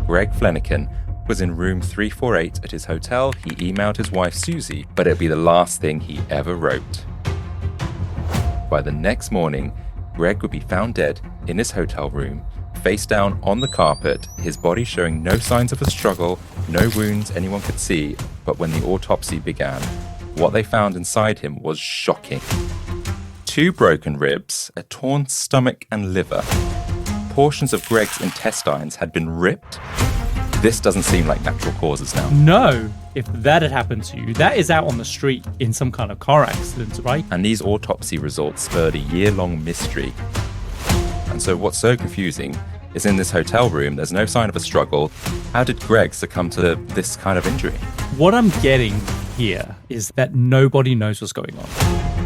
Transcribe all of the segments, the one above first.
Greg Flanagan, was in room 348 at his hotel. He emailed his wife Susie, but it'd be the last thing he ever wrote. By the next morning, Greg would be found dead in his hotel room, face down on the carpet, his body showing no signs of a struggle, no wounds anyone could see. But when the autopsy began, what they found inside him was shocking. 2 broken ribs, a torn stomach and liver. Portions of Greg's intestines had been ripped. This doesn't seem like natural causes now. No, if that had happened to you, that is out on the street in some kind of car accident, right? And these autopsy results spurred a year-long mystery. And so what's so confusing is in this hotel room, there's no sign of a struggle. How did Greg succumb to this kind of injury? What I'm getting here is that nobody knows what's going on.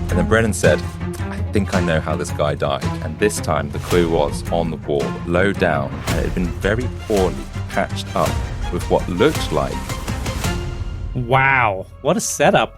And then Brennan said, I think I know how this guy died. And this time the clue was on the wall, low down, and it had been very poorly patched up with what looked like... Wow, what a setup.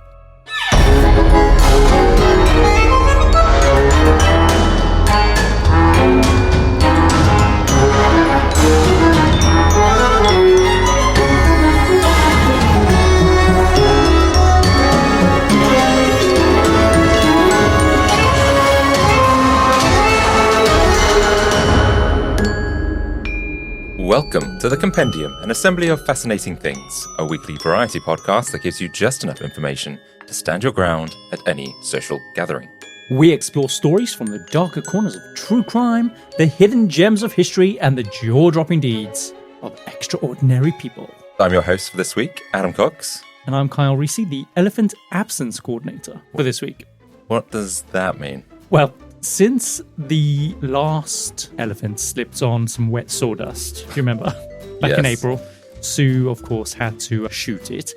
Welcome to The Compendium, an assembly of fascinating things, a weekly variety podcast that gives you just enough information to stand your ground at any social gathering. We explore stories from the darker corners of true crime, the hidden gems of history, and the jaw-dropping deeds of extraordinary people. I'm your host for this week, Adam Cox. And I'm Kyle Risi, the Elephant Absence Coordinator for this week. What does that mean? Well, since the last elephant slipped on some wet sawdust, do you remember? Back in April, Sue, of course, had to shoot it.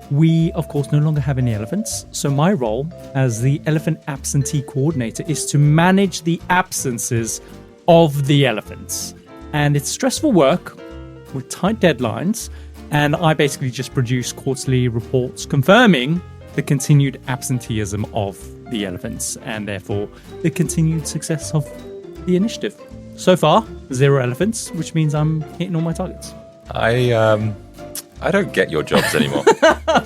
We, of course, no longer have any elephants. So my role as the Elephant Absentee Coordinator is to manage the absences of the elephants. And it's stressful work with tight deadlines. And I basically just produce quarterly reports confirming the continued absenteeism of the elephants and therefore the continued success of the initiative. So far, 0 elephants, which means I'm hitting all my targets. I don't get your jobs anymore.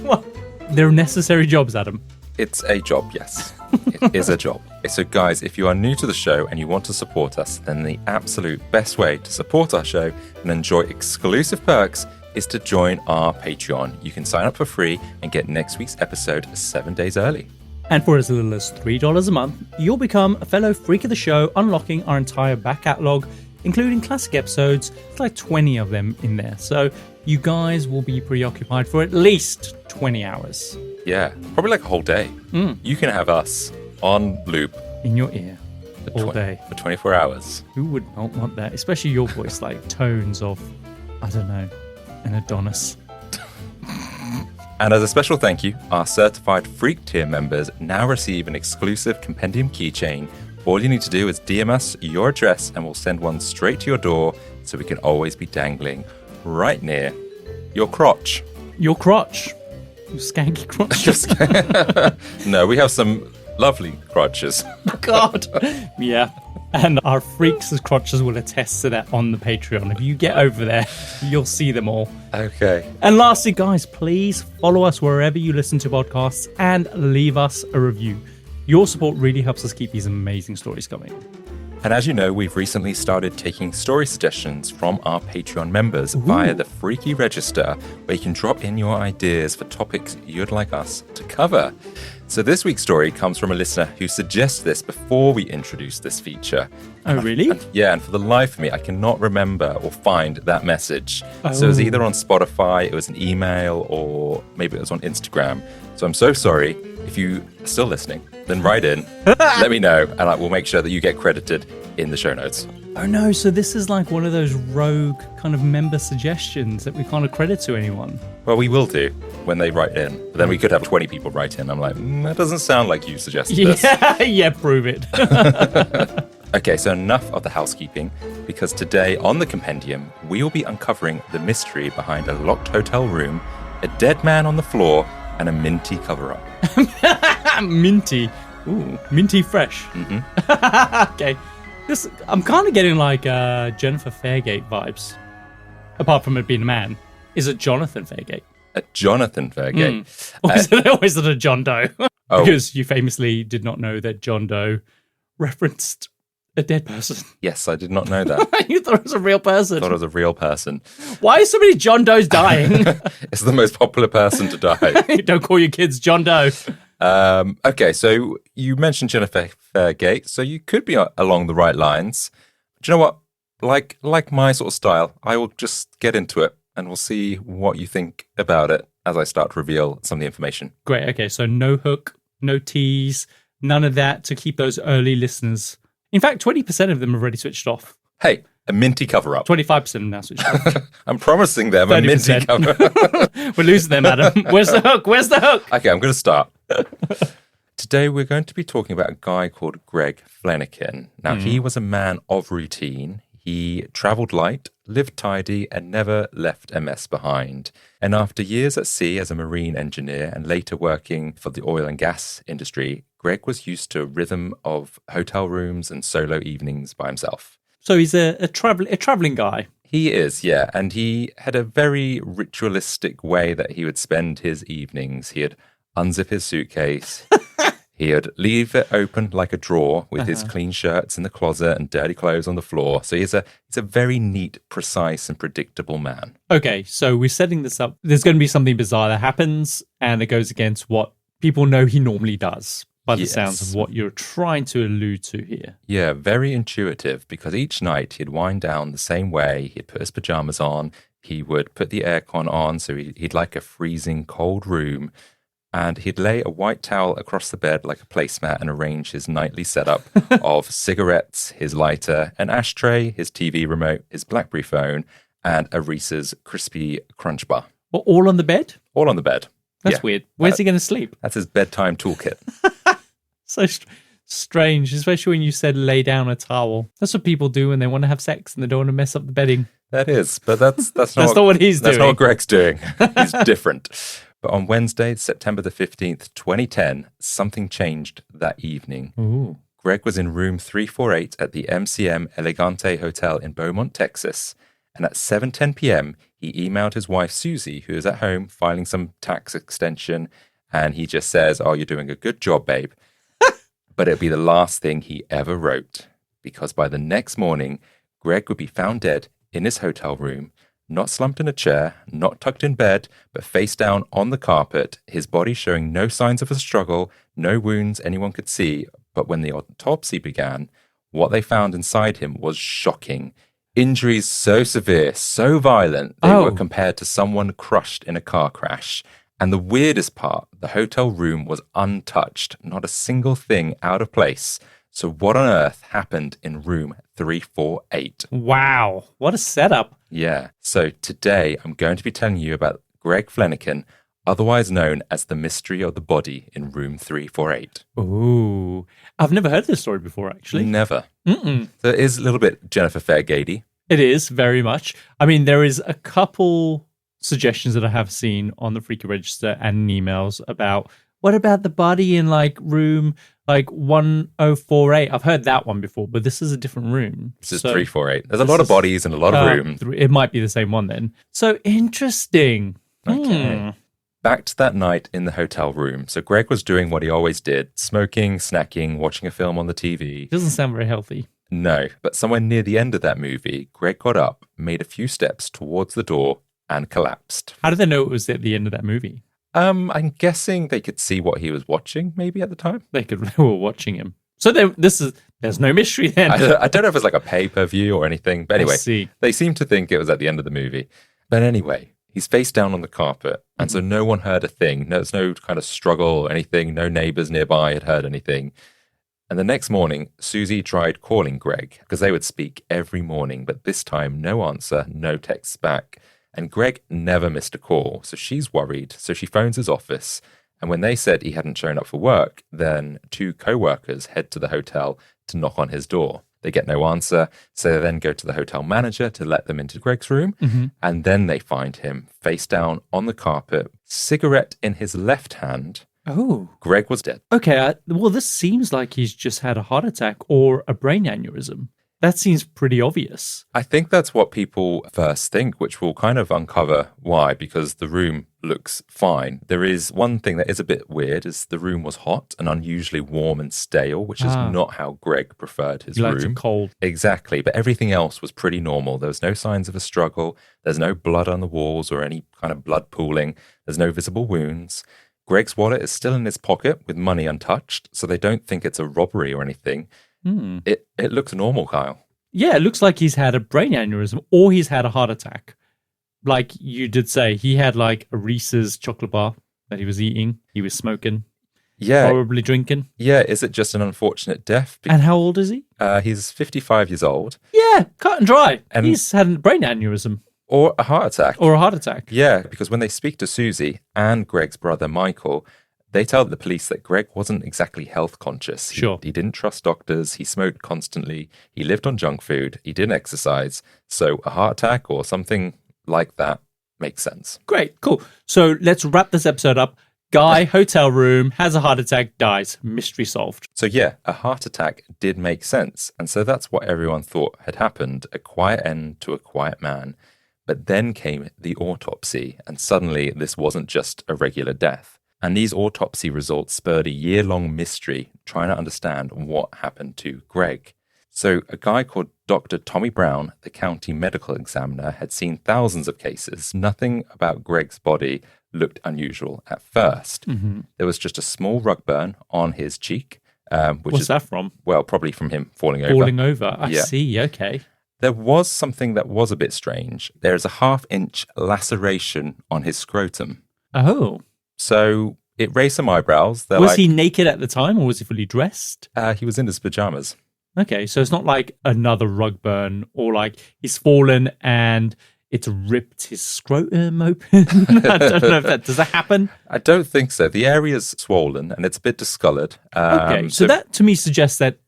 Well, they're necessary jobs, Adam. It's a job, yes. It is a job. So guys, if you are new to the show and you want to support us, then the absolute best way to support our show and enjoy exclusive perks is to join our Patreon. You can sign up for free and get next week's episode 7 days early. And for as little as $3 a month, you'll become a fellow freak of the show, unlocking our entire back catalogue, including classic episodes. It's like 20 of them in there. So you guys will be preoccupied for at least 20 hours. Yeah, probably like a whole day. You can have us on loop. In your ear. All day. For 24 hours. Who would not want that? Especially your voice, like tones of, I don't know, an Adonis. And as a special thank you, our certified freak tier members now receive an exclusive compendium keychain. All you need to do is DM us your address and we'll send one straight to your door so we can always be dangling right near your crotch. Your crotch. Your skanky crotch. No, we have some lovely crotches. God. Yeah. And our freaks' crotches will attest to that on the Patreon. If you get over there, you'll see them all. Okay. And lastly, guys, please follow us wherever you listen to podcasts and leave us a review. Your support really helps us keep these amazing stories coming. And as you know, we've recently started taking story suggestions from our Patreon members via the Freaky Register, where you can drop in your ideas for topics you'd like us to cover. So this week's story comes from a listener who suggests this before we introduce this feature. Oh, really? And for the life of me, I cannot remember or find that message. So it was either on Spotify, it was an email, or maybe it was on Instagram. So I'm so sorry. If you are still listening, then write in, let me know, and I will make sure that you get credited in the show notes. Oh no, so this is like one of those rogue kind of member suggestions that we can't accredit to anyone. Well, we will do when they write in. But then we could have 20 people write in. I'm like, that doesn't sound like you suggested this. Yeah, prove it. Okay, so enough of the housekeeping, because today on the Compendium, we will be uncovering the mystery behind a locked hotel room, a dead man on the floor, and a minty cover-up. Minty. Ooh, minty fresh. Mm-hmm. Okay. I'm kind of getting like Jennifer Fairgate vibes. apart from it being a man, is a Jonathan Fairgate. A Jonathan Fairgate. Or is it a John Doe? Oh. Because you famously did not know that John Doe referenced a dead person. Yes, I did not know that. You thought it was a real person. I thought it was a real person. Why are so many John Does dying? It's the most popular person to die. Don't call your kids John Doe. Okay, so you mentioned Jennifer Fairgate, so you could be along the right lines. Do you know what? Like my sort of style, I will just get into it and we'll see what you think about it as I start to reveal some of the information. Great. Okay, so no hook, no tease, none of that to keep those early listeners. In fact, 20% of them have already switched off. Hey, a minty cover-up. 25% have now switched off. I'm promising them 30%. A minty cover-up. We're losing them, Adam. Where's the hook? Where's the hook? Okay, I'm going to start. Today, we're going to be talking about a guy called Greg Flanagan. Now, he was a man of routine. He travelled light, lived tidy, and never left a mess behind. And after years at sea as a marine engineer and later working for the oil and gas industry, Greg was used to a rhythm of hotel rooms and solo evenings by himself. So he's a traveling guy. He is, yeah. And he had a very ritualistic way that he would spend his evenings. He'd unzip his suitcase. He'd leave it open like a drawer with his clean shirts in the closet and dirty clothes on the floor. So he's a very neat, precise, and predictable man. Okay, so we're setting this up. There's going to be something bizarre that happens, and it goes against what people know he normally does, by the sounds of what you're trying to allude to here. Yeah, very intuitive, because each night he'd wind down the same way. He'd put his pajamas on. He would put the aircon on, so he'd like a freezing cold room. And he'd lay a white towel across the bed like a placemat and arrange his nightly setup of cigarettes, his lighter, an ashtray, his TV remote, his BlackBerry phone, and a Reese's crispy crunch bar. Well, all on the bed? All on the bed. That's weird. Where's he going to sleep? That's his bedtime toolkit. So strange, especially when you said lay down a towel. That's what people do when they want to have sex and they don't want to mess up the bedding. That is, but that's not what he's doing. That's not what Greg's doing. He's different. But on Wednesday, September the 15th, 2010, something changed that evening. Ooh. Greg was in room 348 at the MCM Elegante Hotel in Beaumont, Texas. And at 7:10 p.m., he emailed his wife, Susie, who is at home filing some tax extension. And he just says, "Oh, you're doing a good job, babe." But it'll be the last thing he ever wrote. Because by the next morning, Greg would be found dead in his hotel room, not slumped in a chair, not tucked in bed, but face down on the carpet, his body showing no signs of a struggle, no wounds anyone could see. But when the autopsy began, what they found inside him was shocking. Injuries so severe, so violent, they were compared to someone crushed in a car crash. And the weirdest part, the hotel room was untouched, not a single thing out of place. So what on earth happened in room 348? Wow, what a setup. Yeah, so today I'm going to be telling you about Greg Flanagan, otherwise known as the mystery of the body in room 348. Ooh, I've never heard this story before, actually. Never. Mm-mm. So it is a little bit Jennifer Fairgate-y. It is, very much. I mean, there is a couple suggestions that I have seen on the Freaky Register and in emails about, what about the body in like room like 1048? I've heard that one before, but this is a different room. This is 348. There's a lot of bodies and a lot of rooms. It might be the same one then. So interesting. Okay. Back to that night in the hotel room. So Greg was doing what he always did, smoking, snacking, watching a film on the TV. Doesn't sound very healthy. No, but somewhere near the end of that movie, Greg got up, made a few steps towards the door, and collapsed. How did they know it was at the end of that movie? I'm guessing they could see what he was watching, maybe at the time. They were watching him. So there's no mystery then. I don't know if it's like a pay-per-view or anything, but anyway, they seem to think it was at the end of the movie. But anyway, he's face down on the carpet, and so no one heard a thing. There's no kind of struggle or anything. No neighbors nearby had heard anything. And the next morning, Susie tried calling Greg because they would speak every morning, but this time no answer, no texts back. And Greg never missed a call, so she's worried. So she phones his office, and when they said he hadn't shown up for work, then two co-workers head to the hotel to knock on his door. They get no answer, so they then go to the hotel manager to let them into Greg's room, and then they find him face down on the carpet, cigarette in his left hand. Oh. Greg was dead. Okay, well, this seems like he's just had a heart attack or a brain aneurysm. That seems pretty obvious. I think that's what people first think, which we'll kind of uncover why, because the room looks fine. There is one thing that is a bit weird, is the room was hot and unusually warm and stale, which is not how Greg preferred his room. He liked it cold. Exactly, but everything else was pretty normal. There was no signs of a struggle. There's no blood on the walls or any kind of blood pooling. There's no visible wounds. Greg's wallet is still in his pocket with money untouched, so they don't think it's a robbery or anything. It looks normal, Kyle. Yeah, it looks like he's had a brain aneurysm or he's had a heart attack. Like you did say, he had like a Reese's chocolate bar that he was eating. He was smoking. Yeah. Probably drinking. Yeah, is it just an unfortunate death? And how old is he? He's 55 years old. Yeah, cut and dry. And he's had a brain aneurysm. Or a heart attack. Or a heart attack. Yeah, because when they speak to Susie and Greg's brother Michael, they tell the police that Greg wasn't exactly health conscious. Sure. He didn't trust doctors. He smoked constantly. He lived on junk food. He didn't exercise. So a heart attack or something like that makes sense. Great, cool. So let's wrap this episode up. Guy, hotel room, has a heart attack, dies. Mystery solved. So yeah, a heart attack did make sense. And so that's what everyone thought had happened. A quiet end to a quiet man. But then came the autopsy. And suddenly this wasn't just a regular death. And these autopsy results spurred a year-long mystery trying to understand what happened to Greg. So a guy called Dr. Tommy Brown, the county medical examiner, had seen thousands of cases. Nothing about Greg's body looked unusual at first. There was just a small rug burn on his cheek. What's that from? Well, probably from him falling over. Falling over. I see. Okay. There was something that was a bit strange. There is a 1/2-inch laceration on his scrotum. Oh. So it raised some eyebrows. Was he naked at the time or was he fully dressed? He was in his pajamas. Okay, so it's not like another rug burn or like he's fallen and it's ripped his scrotum open. I don't know if does that happen? I don't think so. The area's swollen and it's a bit discolored. Okay, so that to me suggests that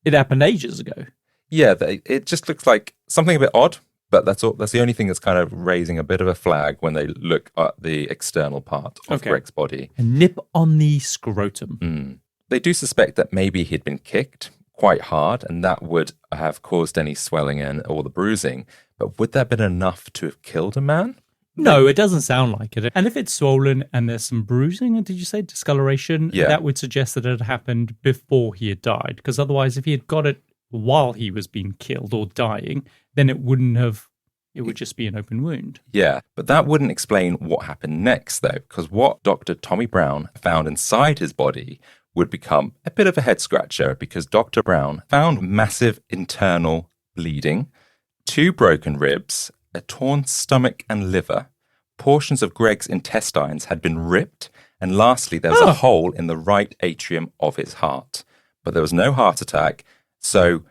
it happened ages ago. Yeah, it just looks like something a bit odd. But that's all. That's the only thing that's kind of raising a bit of a flag when they look at the external part of Greg's body. A nip on the scrotum. They do suspect that maybe he'd been kicked quite hard and that would have caused any swelling and all the bruising. But would that have been enough to have killed a man? No, it doesn't sound like it. And if it's swollen and there's some bruising, and did you say discoloration? Yeah. That would suggest that it had happened before he had died. Because otherwise, if he had got it while he was being killed or dying, then it wouldn't have, it would just be an open wound. Yeah, but that wouldn't explain what happened next, though, because what Dr. Tommy Brown found inside his body would become a bit of a head scratcher, because Dr. Brown found massive internal bleeding, 2 broken ribs, a torn stomach and liver, portions of Greg's intestines had been ripped, and lastly, there was a hole in the right atrium of his heart. But there was no heart attack, so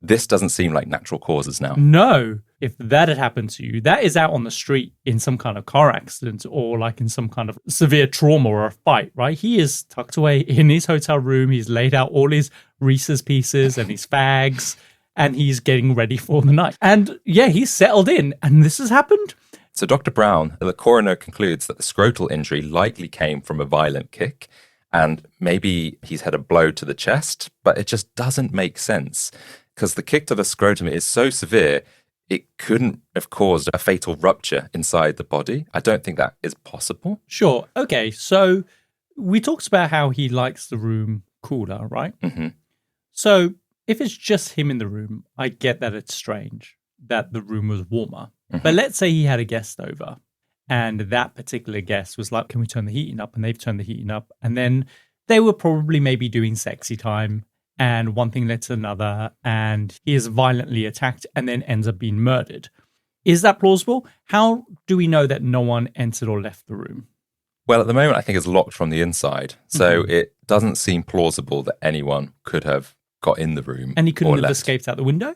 this doesn't seem like natural causes now. No. If that had happened to you, that is out on the street in some kind of car accident or like in some kind of severe trauma or a fight, right? He is tucked away in his hotel room. He's laid out all his Reese's pieces and his fags, and he's getting ready for the night. And yeah, he's settled in, and this has happened. So Dr. Brown, the coroner, concludes that the scrotal injury likely came from a violent kick, and maybe he's had a blow to the chest, but it just doesn't make sense because the kick to the scrotum is so severe, it couldn't have caused a fatal rupture inside the body. I don't think that is possible. Sure. Okay. So we talked about how he likes the room cooler, right? Mm-hmm. So if it's just him in the room, I get that it's strange that the room was warmer. Mm-hmm. But let's say he had a guest over and that particular guest was like, can we turn the heating up? And they've turned the heating up. And then they were probably maybe doing sexy time. And one thing led to another, and he is violently attacked and then ends up being murdered. Is that plausible? How do we know that no one entered or left the room? Well, at the moment, I think it's locked from the inside. So it doesn't seem plausible that anyone could have got in the room. And he couldn't have left. escaped out the window?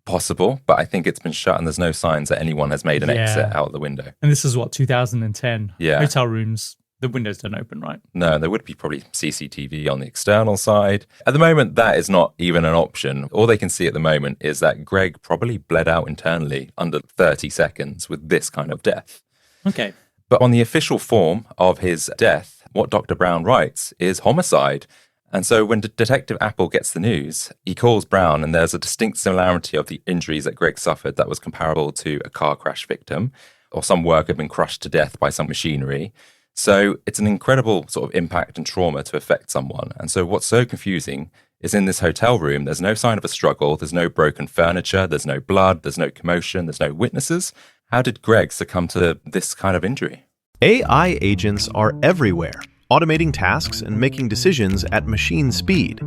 Possible, but I think it's been shut and there's no signs that anyone has made an exit out the window. And this is what, 2010? Yeah. Hotel rooms, the windows don't open, right? No, there would be probably CCTV on the external side. At the moment, that is not even an option. All they can see at the moment is that Greg probably bled out internally under 30 seconds with this kind of death. Okay. But on the official form of his death, what Dr. Brown writes is homicide. And so when Detective Apple gets the news, he calls Brown, and there's a distinct similarity of the injuries that Greg suffered that was comparable to a car crash victim, or some worker had been crushed to death by some machinery. So it's an incredible sort of impact and trauma to affect someone. And so what's so confusing is in this hotel room, there's no sign of a struggle, there's no broken furniture, there's no blood, there's no commotion, there's no witnesses. How did Greg succumb to this kind of injury? AI agents are everywhere, automating tasks and making decisions at machine speed.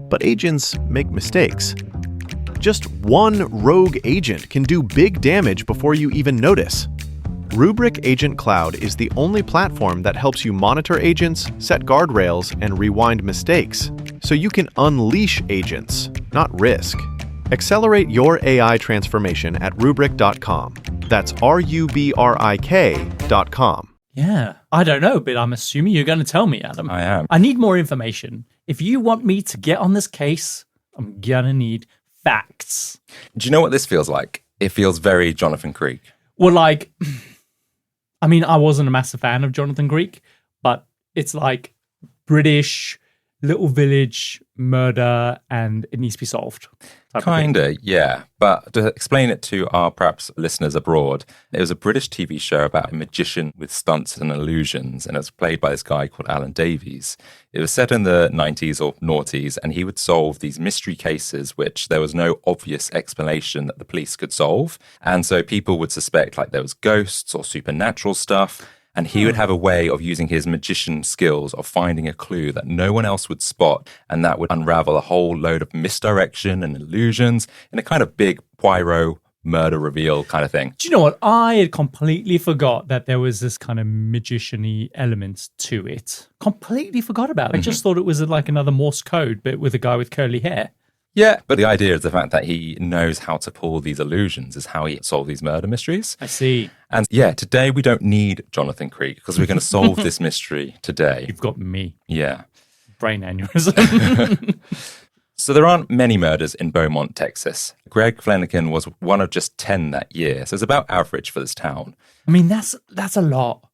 But agents make mistakes. Just one rogue agent can do big damage before you even notice. Rubrik Agent Cloud is the only platform that helps you monitor agents, set guardrails, and rewind mistakes, so you can unleash agents, not risk. Accelerate your AI transformation at Rubrik.com. That's RUBRIK.com. Yeah, I don't know, but I'm assuming you're going to tell me, Adam. I am. I need more information. If you want me to get on this case, I'm going to need facts. Do you know what this feels like? It feels very Jonathan Creek. Well, like, I mean, I wasn't a massive fan of Jonathan Creek, but it's like British little village murder and it needs to be solved. Kinda, yeah. But to explain it to our perhaps listeners abroad, it was a British TV show about a magician with stunts and illusions, and it was played by this guy called Alan Davies. It was set in the 90s or noughties, and he would solve these mystery cases which there was no obvious explanation that the police could solve. And so people would suspect like there was ghosts or supernatural stuff. And he would have a way of using his magician skills of finding a clue that no one else would spot. And that would unravel a whole load of misdirection and illusions in a kind of big Poirot murder reveal kind of thing. Do you know what? I had completely forgot that there was this kind of magician-y element to it. Completely forgot about it. I just thought it was like another Morse code, but with a guy with curly hair. Yeah, but the idea is the fact that he knows how to pull these illusions is how he solves these murder mysteries. I see. And yeah, today we don't need Jonathan Creek because we're going to solve this mystery today. You've got me. Yeah. Brain aneurysm. So there aren't many murders in Beaumont, Texas. Greg Flanagan was one of just 10 that year, so it's about average for this town. I mean, that's a lot.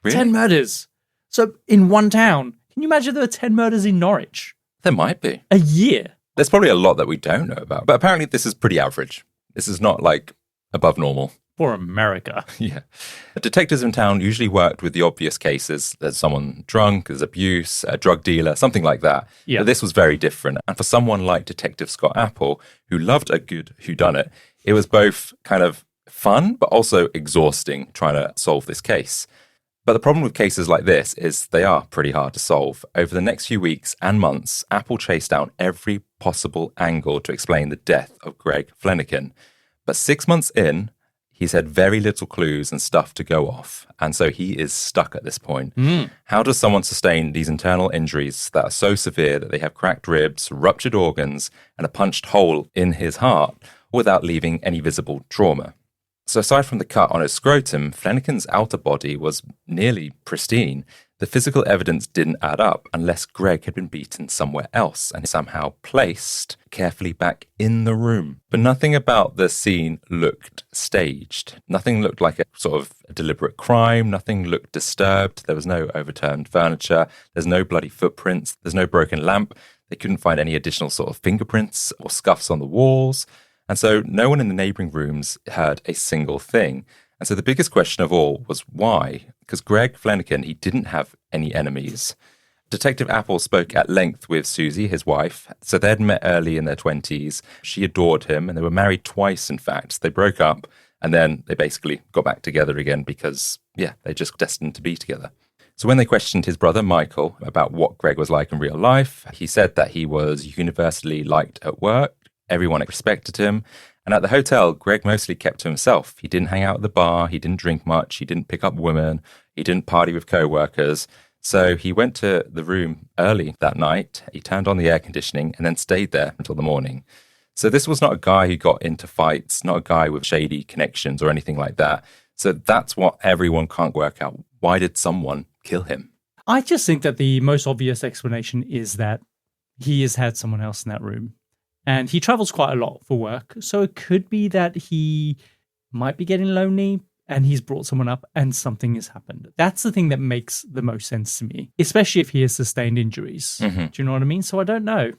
Really? 10 murders. So in one town, can you imagine there were 10 murders in Norwich? There might be. A year. There's probably a lot that we don't know about, but apparently this is pretty average. This is not like above normal. For America. Yeah. Detectives in town usually worked with the obvious cases. There's someone drunk, there's abuse, a drug dealer, something like that. Yeah. But this was very different. And for someone like Detective Scott Apple, who loved a good whodunit, it was both kind of fun, but also exhausting trying to solve this case. But the problem with cases like this is they are pretty hard to solve. Over the next few weeks and months, Apple chased down every possible angle to explain the death of Greg Flanagan. But 6 months in, he's had very little clues and stuff to go off. And so he is stuck at this point. How does someone sustain these internal injuries that are so severe that they have cracked ribs, ruptured organs, and a punched hole in his heart without leaving any visible trauma? So aside from the cut on his scrotum, Flanagan's outer body was nearly pristine. The physical evidence didn't add up unless Greg had been beaten somewhere else and somehow placed carefully back in the room. But nothing about the scene looked staged. Nothing looked like a sort of a deliberate crime. Nothing looked disturbed. There was no overturned furniture. There's no bloody footprints. There's no broken lamp. They couldn't find any additional sort of fingerprints or scuffs on the walls. And so no one in the neighboring rooms heard a single thing. And so the biggest question of all was why? Because Greg Flanagan, he didn't have any enemies. Detective Apple spoke at length with Susie, his wife. So they'd met early in their 20s. She adored him, and they were married twice, in fact. They broke up, and then they basically got back together again because, yeah, they're just destined to be together. So when they questioned his brother, Michael, about what Greg was like in real life, he said that he was universally liked at work. Everyone respected him. And at the hotel, Greg mostly kept to himself. He didn't hang out at the bar. He didn't drink much. He didn't pick up women. He didn't party with co-workers. So he went to the room early that night. He turned on the air conditioning and then stayed there until the morning. So this was not a guy who got into fights, not a guy with shady connections or anything like that. So that's what everyone can't work out. Why did someone kill him? I just think that the most obvious explanation is that he has had someone else in that room. And he travels quite a lot for work. So it could be that he might be getting lonely and he's brought someone up and something has happened. That's the thing that makes the most sense to me, especially if he has sustained injuries. Mm-hmm. Do you know what I mean? So I don't know.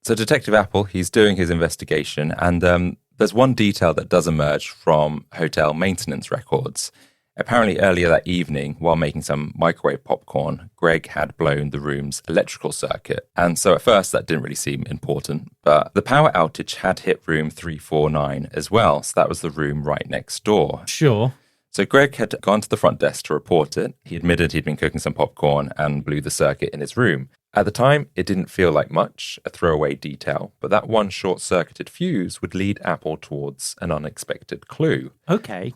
So Detective Apple, he's doing his investigation, and there's one detail that does emerge from hotel maintenance records. Apparently earlier that evening, while making some microwave popcorn, Greg had blown the room's electrical circuit. And so at first that didn't really seem important, but the power outage had hit room 349 as well. So that was the room right next door. Sure. So Greg had gone to the front desk to report it. He admitted he'd been cooking some popcorn and blew the circuit in his room. At the time, it didn't feel like much, a throwaway detail, but that one short-circuited fuse would lead Apple towards an unexpected clue. Okay.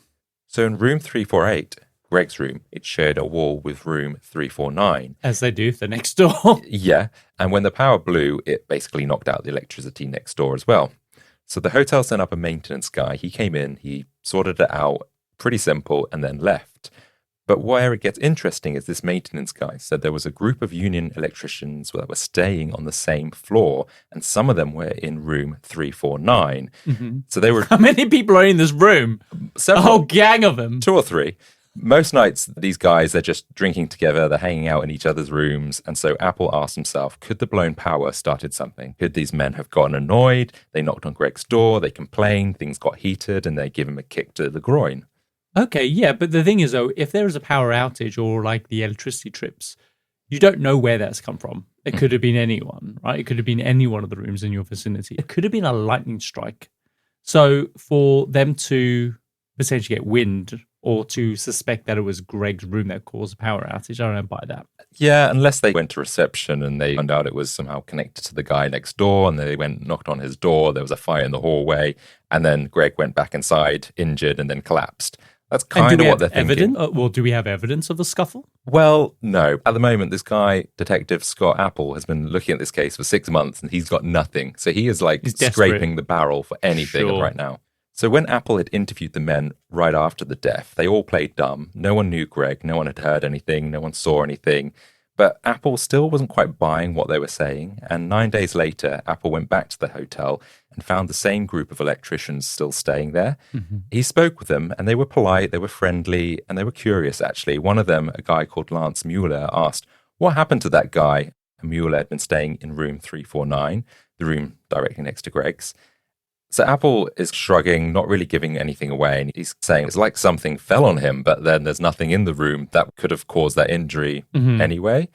So in room 348, Greg's room, it shared a wall with room 349. As they do, the next door. Yeah, and when the power blew, it basically knocked out the electricity next door as well. So the hotel sent up a maintenance guy. He came in, he sorted it out, pretty simple, and then left. But where it gets interesting is this maintenance guy said there was a group of union electricians that were staying on the same floor, and some of them were in room 349. Mm-hmm. So they were... How many people are in this room? Several, A whole gang of them. 2 or 3. Most nights, these guys, they're just drinking together, they're hanging out in each other's rooms. And so Apple asked himself, could the blown power started something? Could these men have gotten annoyed? They knocked on Greg's door, they complained, things got heated, and they give him a kick to the groin. Okay, yeah, but the thing is, though, if there is a power outage or like the electricity trips, you don't know where that's come from. It could have been anyone, right? It could have been any one of the rooms in your vicinity. It could have been a lightning strike. So for them to potentially get wind or to suspect that it was Greg's room that caused a power outage, I don't buy that. Yeah, unless they went to reception and they found out it was somehow connected to the guy next door, and they went and knocked on his door, there was a fire in the hallway, and then Greg went back inside, injured, and then collapsed. That's kind of what they're thinking. Well, do we have evidence of the scuffle? Well, no. At the moment, this guy, Detective Scott Apple, has been looking at this case for 6 months, and he's got nothing. So he is like scraping the barrel for anything right now. So when Apple had interviewed the men right after the death, they all played dumb. No one knew Greg. No one had heard anything. No one saw anything. But Apple still wasn't quite buying what they were saying. And 9 days later, Apple went back to the hotel and found the same group of electricians still staying there. Mm-hmm. He spoke with them, and they were polite, they were friendly, and they were curious, actually. One of them, a guy called Lance Mueller, asked, what happened to that guy? And Mueller had been staying in room 349, the room directly next to Greg's. So Apple is shrugging, not really giving anything away. And he's saying it's like something fell on him, but then there's nothing in the room that could have caused that injury anyway.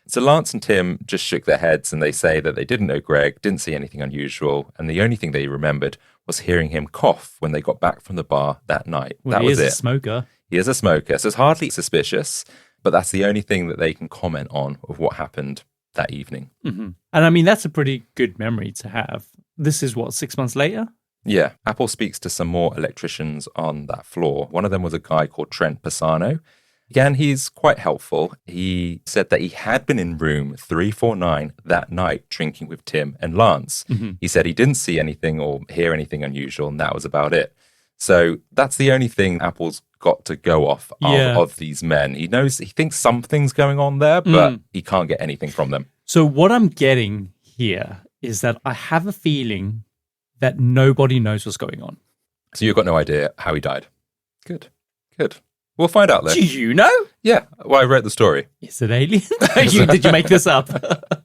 So Lance and Tim just shook their heads, and they say that they didn't know Greg, didn't see anything unusual. And the only thing they remembered was hearing him cough when they got back from the bar that night. Well, that was it. He is a smoker. He is a smoker. So it's hardly suspicious, but that's the only thing that they can comment on of what happened that evening. Mm-hmm. And I mean, that's a pretty good memory to have. This is what, 6 months later? Yeah. Apple speaks to some more electricians on that floor. One of them was a guy called Trent Pisano. Again, he's quite helpful. He said that he had been in room 349 that night drinking with Tim and Lance. Mm-hmm. He said he didn't see anything or hear anything unusual, and that was about it. So that's the only thing Apple's got to go off of these men. He thinks something's going on there, but he can't get anything from them. So what I'm getting here is that I have a feeling that nobody knows what's going on. So you've got no idea how he died? Good. We'll find out, though. Do you know? Yeah. Well, I read the story. Is it aliens? Did you make this up?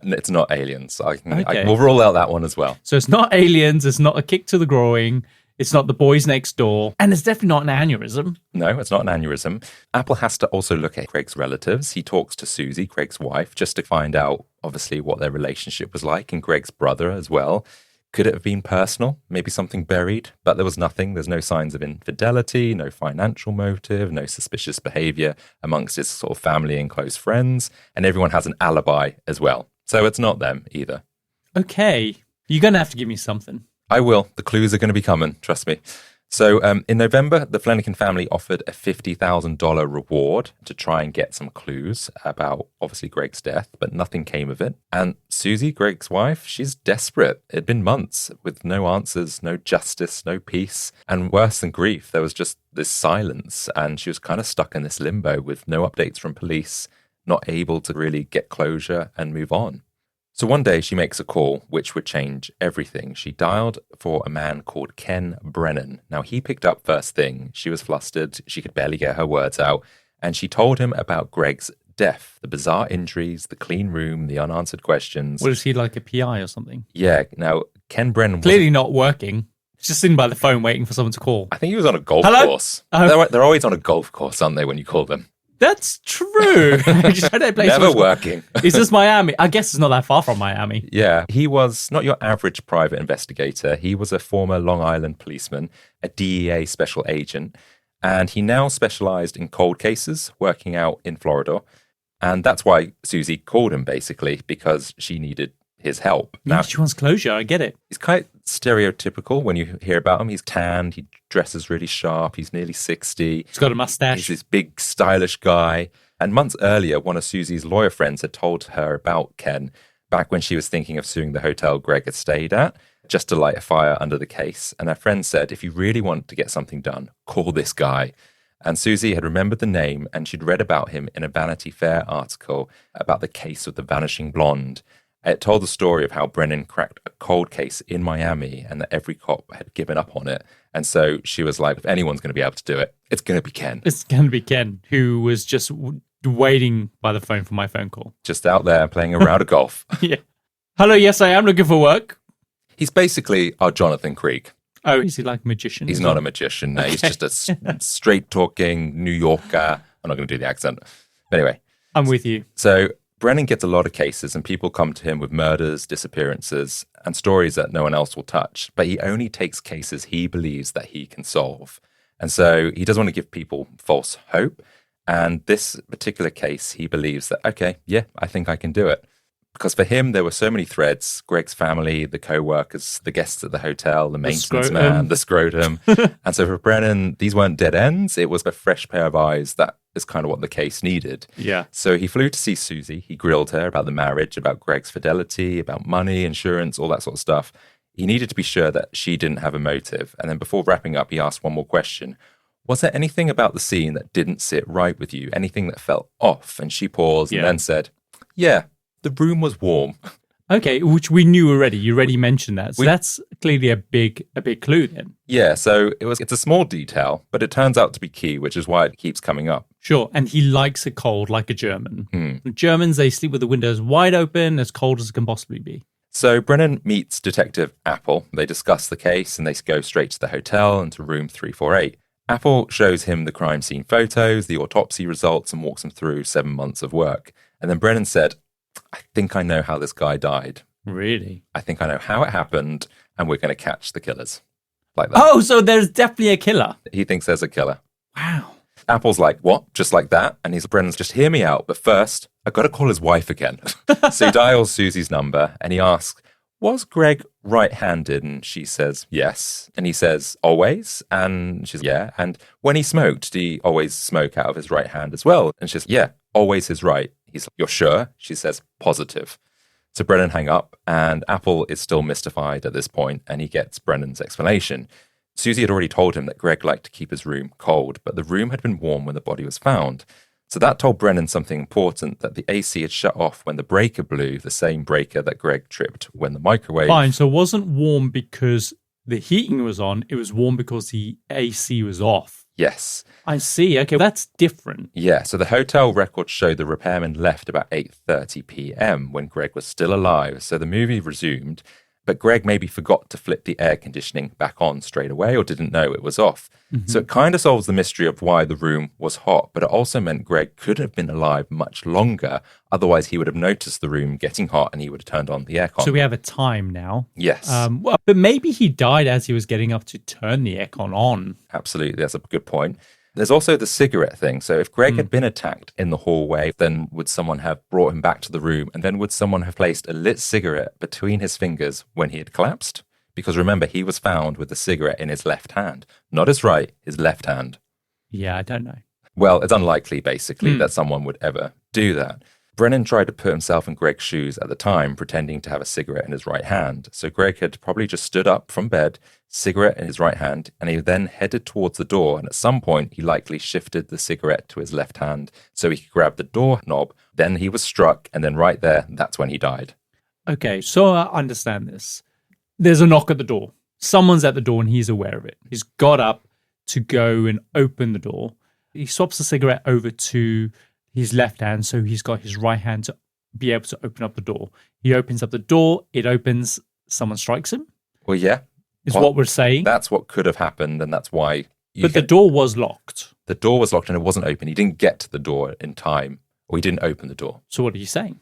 It's not aliens. We'll rule out that one as well. So it's not aliens. It's not a kick to the groin. It's not the boys next door. And it's definitely not an aneurysm. No, it's not an aneurysm. Apple has to also look at Greg's relatives. He talks to Susie, Greg's wife, just to find out, obviously, what their relationship was like, and Greg's brother as well. Could it have been personal? Maybe something buried? But there was nothing. There's no signs of infidelity, no financial motive, no suspicious behavior amongst his sort of family and close friends. And everyone has an alibi as well. So it's not them either. Okay. You're going to have to give me something. I will. The clues are going to be coming. Trust me. So in November, the Flanagan family offered a $50,000 reward to try and get some clues about, obviously, Greg's death, but nothing came of it. And Susie, Greg's wife, she's desperate. It had been months with no answers, no justice, no peace. And worse than grief, there was just this silence. And she was kind of stuck in this limbo with no updates from police, not able to really get closure and move on. So one day she makes a call which would change everything. She dialed for a man called Ken Brennan. Now he picked up first thing. She was flustered. She could barely get her words out. And she told him about Greg's death, the bizarre injuries, the clean room, the unanswered questions. What is he, like a PI or something? Yeah. Now Ken Brennan clearly not working. He's just sitting by the phone waiting for someone to call. I think he was on a golf course. They're always on a golf course, aren't they, when you call them? That's true. Never working. Is this Miami? I guess it's not that far from Miami. Yeah. He was not your average private investigator. He was a former Long Island policeman, a DEA special agent, and he now specialized in cold cases, working out in Florida. And that's why Susie called him, basically, because she needed his help. Now, she wants closure. I get it. He's quite stereotypical when you hear about him. He's tanned. He dresses really sharp. He's nearly 60. He's got a mustache. He's this big, stylish guy. And months earlier, one of Susie's lawyer friends had told her about Ken back when she was thinking of suing the hotel Greg had stayed at, just to light a fire under the case. And her friend said, if you really want to get something done, call this guy. And Susie had remembered the name, and she'd read about him in a Vanity Fair article about the case of the vanishing blonde. It told the story of how Brennan cracked a cold case in Miami and that every cop had given up on it. And so she was like, if anyone's going to be able to do it, it's going to be Ken. It's going to be Ken, who was just waiting by the phone for my phone call. Just out there playing a round of golf. Yeah. Hello, yes, I am looking for work. He's basically our Jonathan Krieg. Oh, is he like a magician? He's not a magician. No, he's just a straight-talking New Yorker. I'm not going to do the accent. But anyway. I'm with you. So Brennan gets a lot of cases, and people come to him with murders, disappearances, and stories that no one else will touch. But he only takes cases he believes that he can solve. And so he doesn't want to give people false hope. And this particular case, he believes that, okay, yeah, I think I can do it. Because for him, there were so many threads: Greg's family, the co-workers, the guests at the hotel, the maintenance man, the scrotum. And so for Brennan, these weren't dead ends. It was a fresh pair of eyes. That is kind of what the case needed. Yeah. So he flew to see Susie. He grilled her about the marriage, about Greg's fidelity, about money, insurance, all that sort of stuff. He needed to be sure that she didn't have a motive. And then before wrapping up, he asked one more question. Was there anything about the scene that didn't sit right with you? Anything that felt off? And she paused and then said, yeah. The room was warm. Okay, which we knew already. You already mentioned that. So that's clearly a big clue then. Yeah, so it's a small detail, but it turns out to be key, which is why it keeps coming up. Sure, and he likes it cold like a German. Germans, they sleep with the windows wide open, as cold as it can possibly be. So Brennan meets Detective Apple. They discuss the case and they go straight to the hotel and to room 348. Apple shows him the crime scene photos, the autopsy results, and walks him through 7 months of work. And then Brennan said, I think I know how this guy died. Really? I think I know how it happened, and we're going to catch the killers. Like that. Oh, so there's definitely a killer. He thinks there's a killer. Wow. Apple's like, what? Just like that? And Brennan's, just hear me out. But first, I've got to call his wife again. So he dials Susie's number, and he asks, was Greg right-handed? And she says, yes. And he says, always? And she says, yeah. And when he smoked, did he always smoke out of his right hand as well? And she says, yeah, always his right. He's like, you're sure? She says, positive. So Brennan hang up, and Apple is still mystified at this point, and he gets Brennan's explanation. Susie had already told him that Greg liked to keep his room cold, but the room had been warm when the body was found. So that told Brennan something important, that the AC had shut off when the breaker blew, the same breaker that Greg tripped when the microwave... Fine, so it wasn't warm because the heating was on, it was warm because the AC was off. Yes. I see. Okay, that's different. Yeah, so the hotel records show the repairman left about 8:30 p.m. when Greg was still alive, so the movie resumed, but Greg maybe forgot to flip the air conditioning back on straight away or didn't know it was off. So it kind of solves the mystery of why the room was hot, but it also meant Greg could have been alive much longer. Otherwise, he would have noticed the room getting hot and he would have turned on the aircon. So we have a time now. Yes. But maybe he died as he was getting up to turn the aircon on. Absolutely. That's a good point. There's also the cigarette thing. So if Greg had been attacked in the hallway, then would someone have brought him back to the room? And then would someone have placed a lit cigarette between his fingers when he had collapsed? Because remember, he was found with the cigarette in his left hand. Not his right, his left hand. Yeah, I don't know. Well, it's unlikely, basically, that someone would ever do that. Brennan tried to put himself in Greg's shoes at the time, pretending to have a cigarette in his right hand. So Greg had probably just stood up from bed, cigarette in his right hand, and he then headed towards the door. And at some point, he likely shifted the cigarette to his left hand so he could grab the doorknob. Then he was struck, and then right there, that's when he died. Okay, so I understand this. There's a knock at the door. Someone's at the door and he's aware of it. He's got up to go and open the door. He swaps the cigarette over to his left hand, so he's got his right hand to be able to open up the door. He opens up the door, it opens, someone strikes him. Well, yeah. Is what we're saying. That's what could have happened, and that's why... the door was locked. The door was locked and it wasn't open. He didn't get to the door in time, or he didn't open the door. So what are you saying?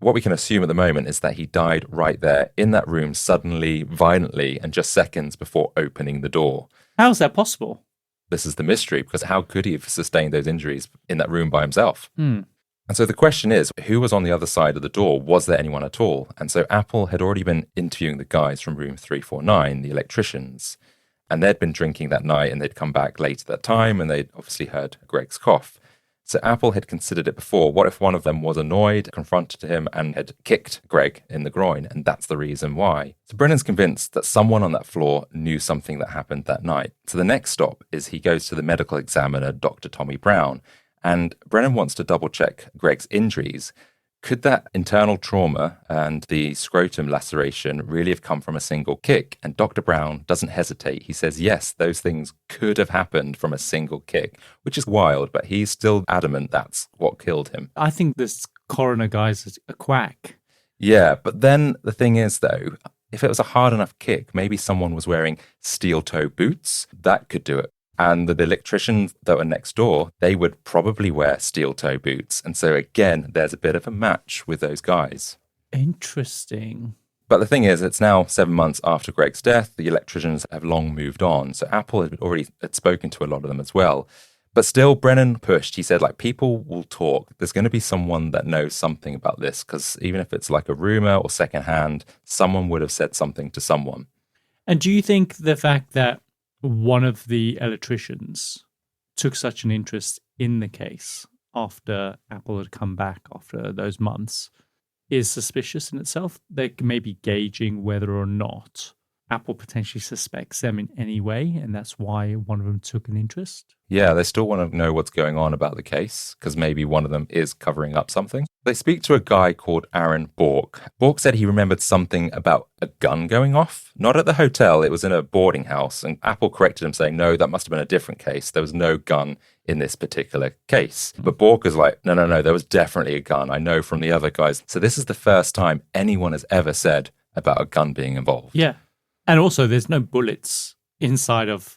What we can assume at the moment is that he died right there in that room, suddenly, violently, and just seconds before opening the door. How is that possible? This is the mystery, because how could he have sustained those injuries in that room by himself? Hmm. And so the question is, who was on the other side of the door? Was there anyone at all? And so Apple had already been interviewing the guys from room 349, the electricians, and they'd been drinking that night and they'd come back late at that time and they'd obviously heard Greg's cough. So Apple had considered it before. What if one of them was annoyed, confronted him, and had kicked Greg in the groin? And that's the reason why. So Brennan's convinced that someone on that floor knew something that happened that night. So the next stop is he goes to the medical examiner, Dr. Tommy Brown, and Brennan wants to double check Greg's injuries. Could that internal trauma and the scrotum laceration really have come from a single kick? And Dr. Brown doesn't hesitate. He says, yes, those things could have happened from a single kick, which is wild, but he's still adamant that's what killed him. I think this coroner guy's a quack. Yeah, but then the thing is, though, if it was a hard enough kick, maybe someone was wearing steel-toe boots. That could do it. And the electricians that were next door, they would probably wear steel-toe boots. And so, again, there's a bit of a match with those guys. Interesting. But the thing is, it's now 7 months after Greg's death. The electricians have long moved on. So Apple had already spoken to a lot of them as well. But still, Brennan pushed. He said, people will talk. There's going to be someone that knows something about this, because even if it's like a rumor or secondhand, someone would have said something to someone. And do you think the fact that one of the electricians took such an interest in the case after Apple had come back after those months is suspicious in itself? They may be gauging whether or not Apple potentially suspects them in any way, and that's why one of them took an interest. Yeah, they still want to know what's going on about the case, because maybe one of them is covering up something. They speak to a guy called Aaron Bork. Bork said he remembered something about a gun going off. Not at the hotel, it was in a boarding house, and Apple corrected him saying, no, that must have been a different case. There was no gun in this particular case. But Bork is like, no, there was definitely a gun. I know from the other guys. So this is the first time anyone has ever said about a gun being involved. Yeah. And also, there's no bullets inside of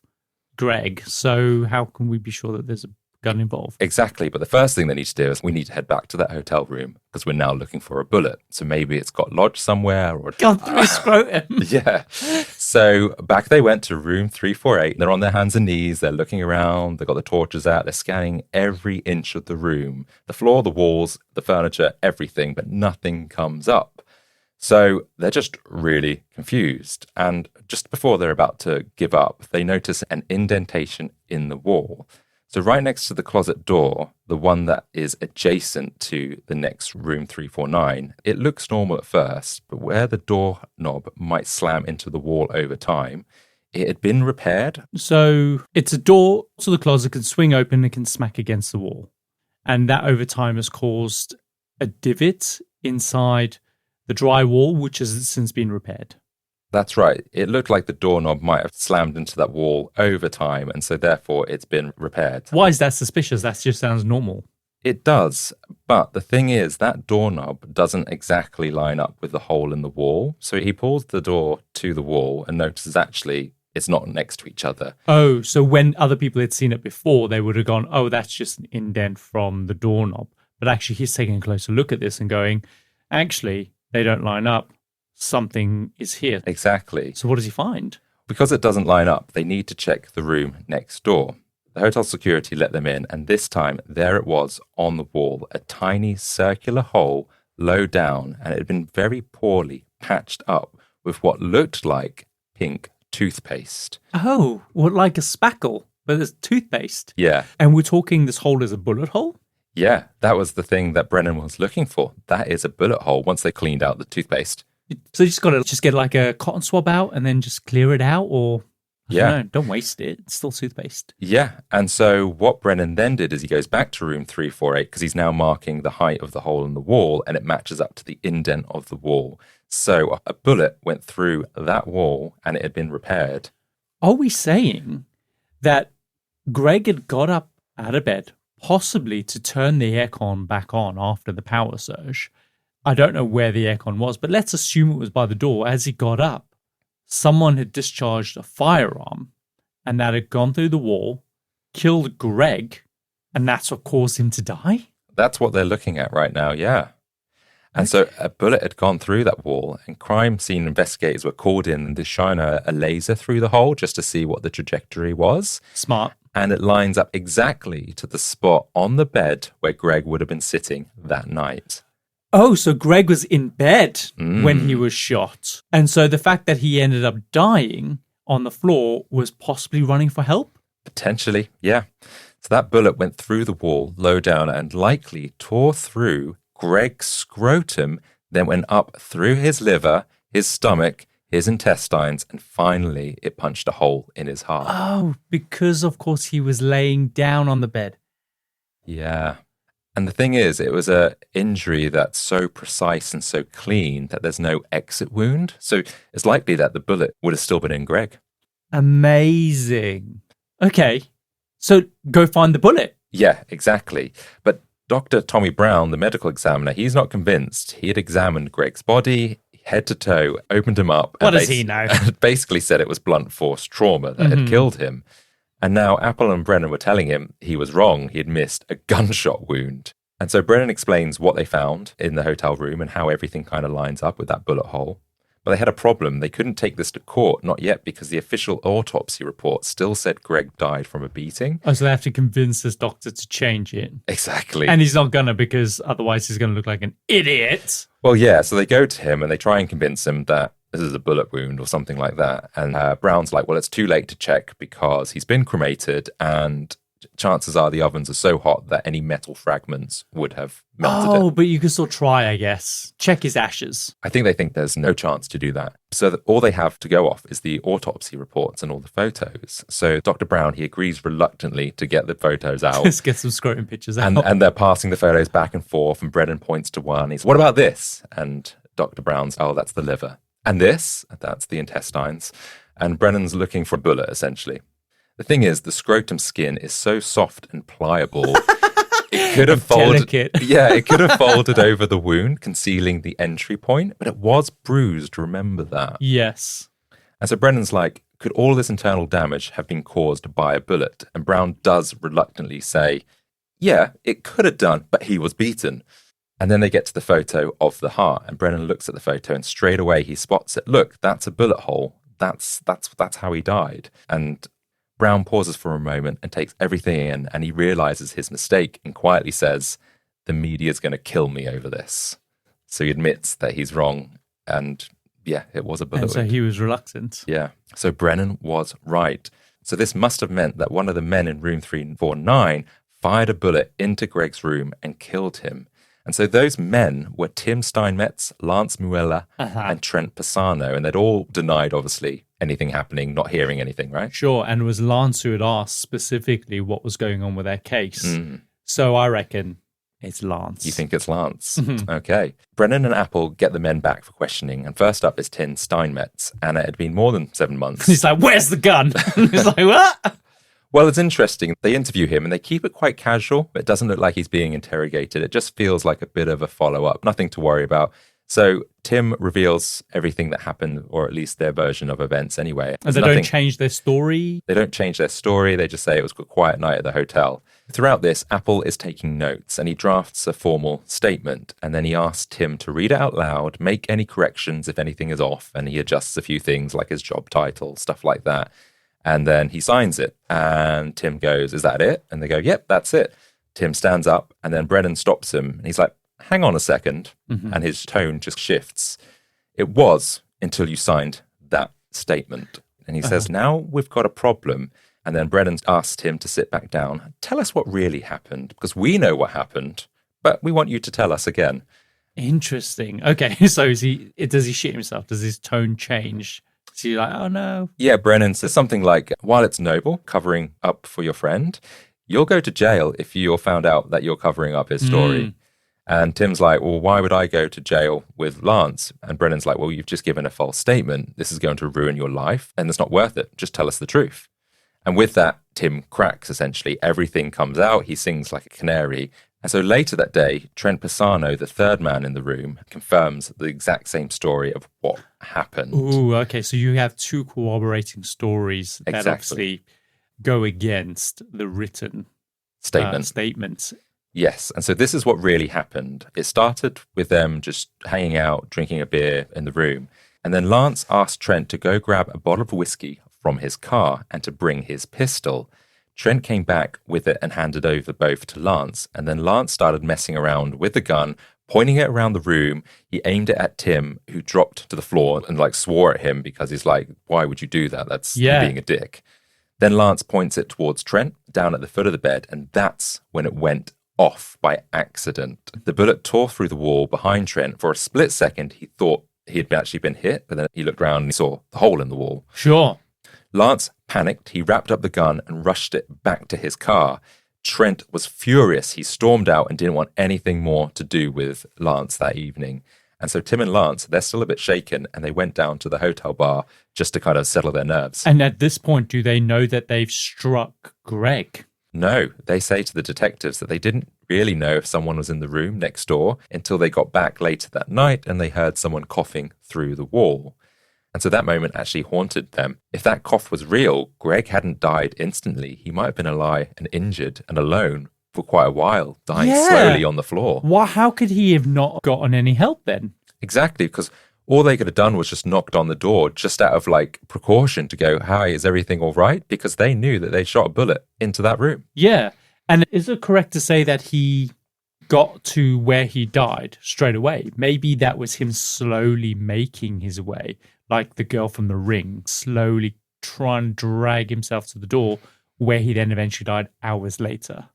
Greg, so how can we be sure that there's a gun involved? Exactly, but the first thing they need to do is we need to head back to that hotel room because we're now looking for a bullet. So maybe it's got lodged somewhere or... Gone through his scrotum. Yeah. So back they went to room 348. They're on their hands and knees. They're looking around. They've got the torches out. They're scanning every inch of the room. The floor, the walls, the furniture, everything, but nothing comes up. So they're just really confused. And just before they're about to give up, they notice an indentation in the wall. So right next to the closet door, the one that is adjacent to the next room 349, it looks normal at first, but where the door knob might slam into the wall over time, it had been repaired. So it's a door to the closet, can swing open and can smack against the wall. And that over time has caused a divot inside the drywall, which has since been repaired. That's right. It looked like the doorknob might have slammed into that wall over time, and so therefore it's been repaired. Why is that suspicious? That just sounds normal. It does, but the thing is that doorknob doesn't exactly line up with the hole in the wall. So he pulls the door to the wall and notices actually it's not next to each other. Oh, so when other people had seen it before, they would have gone, oh, that's just an indent from the doorknob. But actually he's taking a closer look at this and going, actually, they don't line up. Something is here. Exactly. So what does he find? Because it doesn't line up, they need to check the room next door. The hotel security let them in, and this time, there it was on the wall, a tiny circular hole low down, and it had been very poorly patched up with what looked like pink toothpaste. Oh, well, like a spackle, but it's toothpaste. Yeah. And we're talking this hole is a bullet hole? Yeah, that was the thing that Brennan was looking for. That is a bullet hole once they cleaned out the toothpaste. So you just got to get like a cotton swab out and then just clear it out, or don't waste it. It's still toothpaste. Yeah, and so what Brennan then did is he goes back to room 348 because he's now marking the height of the hole in the wall and it matches up to the indent of the wall. So a bullet went through that wall and it had been repaired. Are we saying that Greg had got up out of bed, possibly to turn the aircon back on after the power surge? I don't know where the aircon was, but let's assume it was by the door. As he got up, someone had discharged a firearm and that had gone through the wall, killed Greg, and that's what caused him to die? That's what they're looking at right now, yeah. And so a bullet had gone through that wall, and crime scene investigators were called in to shine a laser through the hole just to see what the trajectory was. Smart. And it lines up exactly to the spot on the bed where Greg would have been sitting that night. Oh, so Greg was in bed when he was shot. And so the fact that he ended up dying on the floor was possibly running for help? Potentially, yeah. So that bullet went through the wall low down and likely tore through Greg's scrotum, then went up through his liver, his stomach, his intestines, and finally it punched a hole in his heart. Oh, because of course he was laying down on the bed. Yeah. And the thing is, it was an injury that's so precise and so clean that there's no exit wound. So it's likely that the bullet would have still been in Greg. Amazing. Okay. So go find the bullet. Yeah, exactly. But Dr. Tommy Brown, the medical examiner, he's not convinced. He had examined Greg's body, head to toe, opened him up. What does he know? Basically said it was blunt force trauma that had killed him. And now Apple and Brennan were telling him he was wrong. He had missed a gunshot wound. And so Brennan explains what they found in the hotel room and how everything kind of lines up with that bullet hole. But they had a problem. They couldn't take this to court, not yet, because the official autopsy report still said Greg died from a beating. Oh, so they have to convince this doctor to change it. Exactly. And he's not gonna, because otherwise he's gonna look like an idiot. Well, yeah, so they go to him and they try and convince him that this is a bullet wound or something like that. And Brown's like, well, it's too late to check because he's been cremated and chances are the ovens are so hot that any metal fragments would have melted it. Oh, but you can still try, I guess. Check his ashes. I think they think there's no chance to do that. So that all they have to go off is the autopsy reports and all the photos. So Dr. Brown, he agrees reluctantly to get the photos out. Let's get some scrotum pictures out. And they're passing the photos back and forth, and Brennan points to one. He's, what about this? And Dr. Brown's, oh, that's the liver. And this? That's the intestines. And Brennan's looking for a bullet, essentially. The thing is, the scrotum skin is so soft and pliable, it could have folded. Delicate. Yeah, it could have folded over the wound, concealing the entry point, but it was bruised. Remember that. Yes. And so Brennan's like, could all this internal damage have been caused by a bullet? And Brown does reluctantly say, yeah, it could have done, but he was beaten. And then they get to the photo of the heart, and Brennan looks at the photo, and straight away he spots it. Look, that's a bullet hole. That's how he died. And Brown pauses for a moment and takes everything in, and he realizes his mistake and quietly says, the media's going to kill me over this. So he admits that he's wrong, and yeah, it was a bullet wound. And so he was reluctant. Yeah. So Brennan was right. So this must have meant that one of the men in room 349 fired a bullet into Greg's room and killed him. And so those men were Tim Steinmetz, Lance Muella, and Trent Pisano. And they'd all denied, obviously, anything happening, not hearing anything, right? Sure. And it was Lance who had asked specifically what was going on with their case. So I reckon it's Lance. You think it's Lance? Okay. Brennan and Apple get the men back for questioning. And first up is Tim Steinmetz. And it had been more than 7 months. He's like, where's the gun? He's like, what? Well, it's interesting. They interview him and they keep it quite casual. It doesn't look like he's being interrogated. It just feels like a bit of a follow-up. Nothing to worry about. So Tim reveals everything that happened, or at least their version of events anyway. And they don't change their story? They don't change their story. They just say it was a quiet night at the hotel. Throughout this, Apple is taking notes and he drafts a formal statement. And then he asks Tim to read it out loud, make any corrections if anything is off. And he adjusts a few things like his job title, stuff like that. And then he signs it. And Tim goes, is that it? And they go, yep, that's it. Tim stands up and then Brennan stops him. And he's like, hang on a second. And his tone just shifts. It was until you signed that statement. And he says, now we've got a problem. And then Brennan asked him to sit back down. Tell us what really happened, because we know what happened, but we want you to tell us again. Interesting. Okay, so does he shit himself? Does his tone change? Is he like, oh no? Yeah, Brennan says something like, while it's noble covering up for your friend, you'll go to jail if you're found out that you're covering up his story. And Tim's like, well, why would I go to jail with Lance? And Brennan's like, well, you've just given a false statement. This is going to ruin your life, and it's not worth it. Just tell us the truth. And with that, Tim cracks, essentially. Everything comes out. He sings like a canary. And so later that day, Trent Pisano, the third man in the room, confirms the exact same story of what happened. Ooh, okay. So you have two corroborating stories that obviously go against the written statements. Yes. And so this is what really happened. It started with them just hanging out, drinking a beer in the room. And then Lance asked Trent to go grab a bottle of whiskey from his car and to bring his pistol. Trent came back with it and handed over both to Lance. And then Lance started messing around with the gun, pointing it around the room. He aimed it at Tim, who dropped to the floor and like swore at him because he's like, why would you do that? That's being a dick. Then Lance points it towards Trent down at the foot of the bed. And that's when it went off by accident. The bullet tore through the wall behind Trent. For a split second, he thought he had actually been hit, but then he looked around and he saw the hole in the wall. Sure. Lance panicked. He wrapped up the gun and rushed it back to his car. Trent was furious. He stormed out and didn't want anything more to do with Lance that evening. And so Tim and Lance, they're still a bit shaken, and they went down to the hotel bar just to kind of settle their nerves. And at this point, do they know that they've struck Greg? No, they say to the detectives that they didn't really know if someone was in the room next door until they got back later that night and they heard someone coughing through the wall. And so that moment actually haunted them. If that cough was real, Greg hadn't died instantly. He might have been alive and injured and alone for quite a while, dying slowly on the floor. Well, how could he have not gotten any help then? Exactly, because all they could have done was just knocked on the door just out of like precaution to go, hi, is everything all right? Because they knew that they shot a bullet into that room. Yeah. And is it correct to say that he got to where he died straight away? Maybe that was him slowly making his way, like the girl from The Ring, slowly trying to drag himself to the door, where he then eventually died hours later.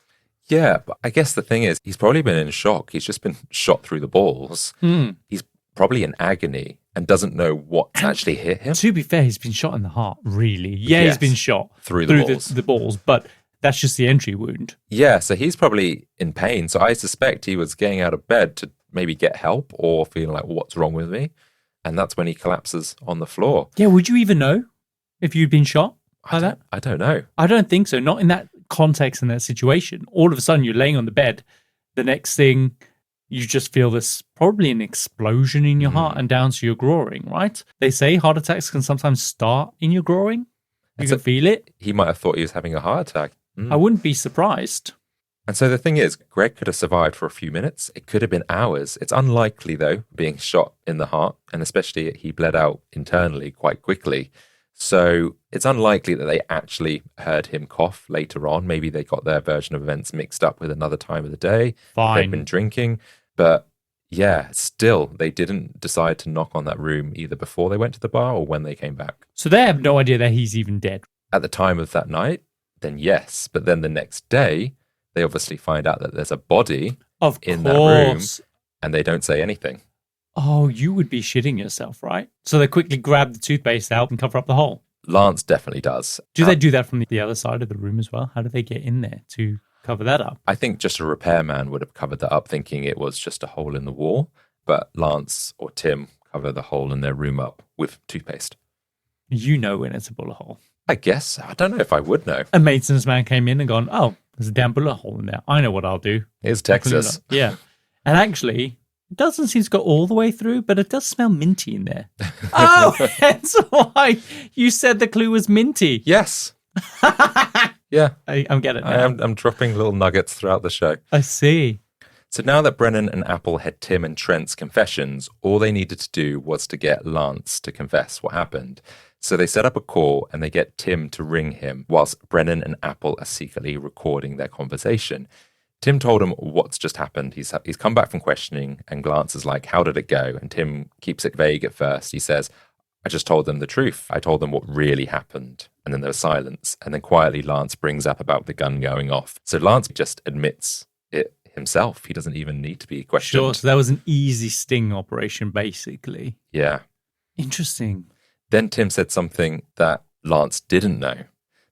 Yeah, but I guess the thing is, he's probably been in shock. He's just been shot through the balls. He's probably in agony and doesn't know what's actually hit him. To be fair, he's been shot in the heart, really. Yeah, yes, he's been shot through the balls, but that's just the entry wound. Yeah, so he's probably in pain. So I suspect he was getting out of bed to maybe get help or feeling like, what's wrong with me? And that's when he collapses on the floor. Yeah, would you even know if you'd been shot like that? I don't know. I don't think so. Not in that context, in that situation. All of a sudden, you're laying on the bed. The next thing, you just feel this, probably an explosion in your heart and down to your groin, right? They say heart attacks can sometimes start in your groin. You can feel it. He might have thought he was having a heart attack. I wouldn't be surprised. And so the thing is, Greg could have survived for a few minutes. It could have been hours. It's unlikely, though, being shot in the heart, and especially he bled out internally quite quickly. So it's unlikely that they actually heard him cough later on. Maybe they got their version of events mixed up with another time of the day. Fine. They've been drinking. But yeah, still, they didn't decide to knock on that room either before they went to the bar or when they came back. So they have no idea that he's even dead. At the time of that night, then yes. But then the next day, they obviously find out that there's a body in that room, and they don't say anything. Oh, you would be shitting yourself, right? So they quickly grab the toothpaste out and cover up the hole. Lance definitely does. Do they do that from the other side of the room as well? How do they get in there to cover that up? I think just a repairman would have covered that up, thinking it was just a hole in the wall. But Lance or Tim cover the hole in their room up with toothpaste. You know when it's a bullet hole. I guess. I don't know if I would know. A maintenance man came in and gone, oh, there's a damn bullet hole in there. I know what I'll do. It's Texas. Yeah. And actually, it doesn't seem to go all the way through, but it does smell minty in there. Oh, that's why you said the clue was minty. Yes. Yeah. I'm getting it now. I'm dropping little nuggets throughout the show. I see. So now that Brennan and Apple had Tim and Trent's confessions, all they needed to do was to get Lance to confess what happened. So they set up a call and they get Tim to ring him whilst Brennan and Apple are secretly recording their conversation. Tim told him what's just happened. He's come back from questioning, and Lance is like, how did it go? And Tim keeps it vague at first. He says, I just told them the truth. I told them what really happened. And then there was silence. And then quietly Lance brings up about the gun going off. So Lance just admits it himself. He doesn't even need to be questioned. Sure, so that was an easy sting operation, basically. Yeah. Interesting. Then Tim said something that Lance didn't know,